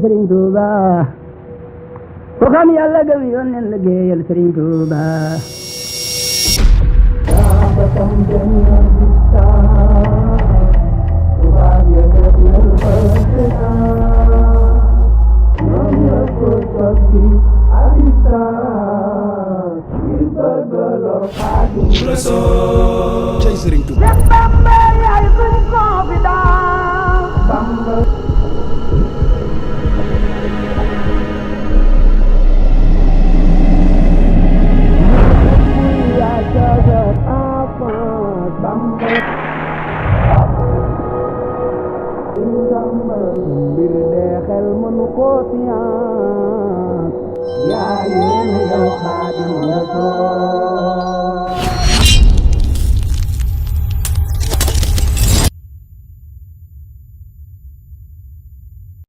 Serigne Touba ku xam Yàlla gëm Yonent liggéeyal Serigne Touba Cey Serigne Touba Bamba yaay suñ confident Bamba yaa joojo enfant Bamba mbir de xel mënu ko science yaa yéen yow Xaadimu Rasuul